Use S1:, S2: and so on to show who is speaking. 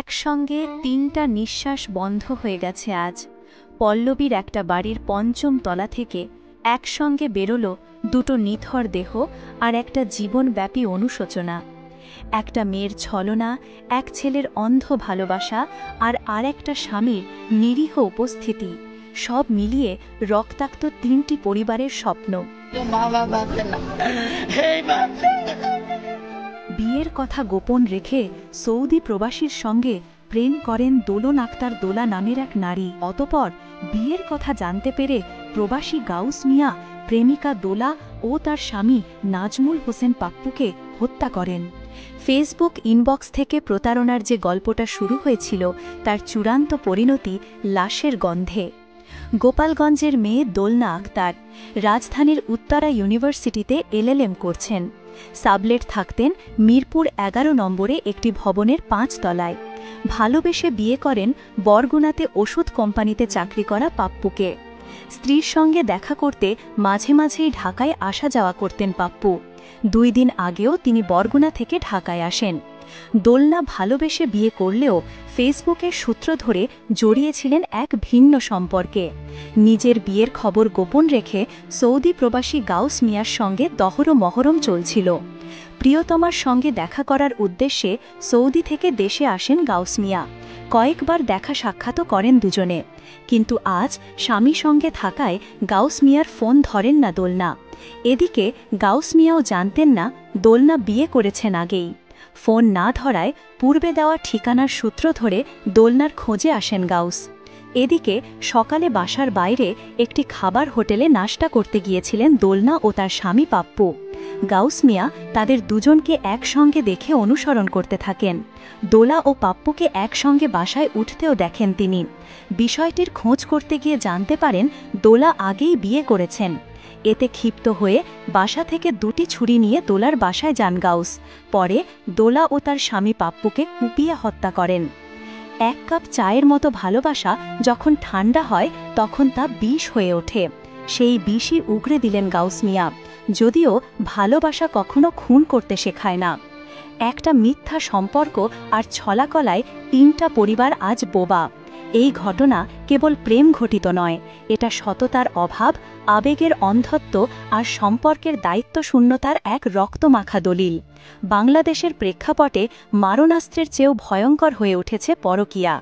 S1: একসঙ্গে তিনটা নিঃশ্বাস বন্ধ হয়ে গেছে আজ। পল্লবীর একটা বাড়ির পঞ্চম তলা থেকে একসঙ্গে বেরোলো দুটো নিথর দেহ আর একটা জীবনব্যাপী অনুশোচনা। একটা মেয়ের ছলনা, এক ছেলের অন্ধ ভালোবাসা আর আরেকটা স্বামীর নিরীহ উপস্থিতি, সব মিলিয়ে রক্তাক্ত তিনটি পরিবারের স্বপ্ন। বিয়ের কথা গোপন রেখে সৌদি প্রবাসীর সঙ্গে প্রেম করেন দোলন আক্তার দোলা নামের এক নারী। অতঃপর বিয়ের কথা জানতে পেরে প্রবাসী গাউস মিয়া প্রেমিকা দোলা ও তার স্বামী নাজমুল হোসেন পাপ্পুকে হত্যা করেন। ফেসবুক ইনবক্স থেকে প্রতারণার যে গল্পটা শুরু হয়েছিল তার চূড়ান্ত পরিণতি লাশের গন্ধে। গোপালগঞ্জের মেয়ে দোলনা আক্তার রাজধানীর উত্তরা ইউনিভার্সিটিতে এলএলএম করছেন। সাবলেট থাকতেন মিরপুর ১১ নম্বরে একটি ভবনের ৫ তলায়। ভালোবেসে বিয়ে করেন বরগুনাতে ওষুধ কোম্পানিতে চাকরি করা পাপ্পুকে। স্ত্রীর সঙ্গে দেখা করতে মাঝে মাঝেই ঢাকায় আসা যাওয়া করতেন পাপ্পু। ২ দিন আগেও তিনি বরগুনা থেকে ঢাকায় আসেন। দোলনা ভালোবেসে বিয়ে করলেও ফেসবুকের সূত্র ধরে জড়িয়েছিলেন এক ভিন্ন সম্পর্কে। নিজের বিয়ের খবর গোপন রেখে সৌদি প্রবাসী গাউস মিয়ার সঙ্গে দহর মহরম চলছিল। প্রিয়তমার সঙ্গে দেখা করার উদ্দেশ্যে সৌদি থেকে দেশে আসেন গাউস মিয়া। কয়েকবার দেখা সাক্ষাৎও করেন দুজনে, কিন্তু আজ স্বামী সঙ্গে থাকায় গাউস মিয়ার ফোন ধরেন না দোলনা। এদিকে গাউস মিয়াও জানতেন না দোলনা বিয়ে করেছেন আগেই। ফোন না ধরায় পূর্বে দেওয়া ঠিকানার সূত্র ধরে দোলনার খোঁজে আসেন গাউস। এদিকে সকালে বাসার বাইরে একটি খাবার হোটেলে নাশতা করতে গিয়েছিলেন দোলনা ও তার স্বামী পাপ্পু। গাউস মিয়া তাদের দুজনকে একসঙ্গে দেখে অনুসরণ করতে থাকেন। দোলা ও পাপ্পুকে একসঙ্গে বাসায় উঠতেও দেখেন তিনি। বিষয়টির খোঁজ করতে গিয়ে জানতে পারেন দোলা আগেই বিয়ে করেছেন। এতে ক্ষিপ্ত হয়ে বাসা থেকে দুটি ছুরি নিয়ে দোলার বাসায় যান গাউস। পরে দোলা ও তার স্বামী পাপ্পুকে কুপিয়ে হত্যা করেন। ১ কাপ চায়ের মতো ভালোবাসা যখন ঠান্ডা হয় তখন তা বিষ হয়ে ওঠে। সেই বিষই উগরে দিলেন গাউস মিয়া। যদিও ভালোবাসা কখনো খুন করতে শেখায় না। একটা মিথ্যা সম্পর্ক আর ছলাকলায় ৩টা পরিবার আজ বোবা। এই ঘটনা কেবল প্রেম ঘটিত নয়, এটা সততার অভাব, আবেগের অন্ধত্ব আর সম্পর্কের দায়িত্বশূন্যতার এক রক্তমাখা দলিল। বাংলাদেশের প্রেক্ষাপটে মারণাস্ত্রের চেয়েও ভয়ঙ্কর হয়ে উঠেছে পরকীয়া।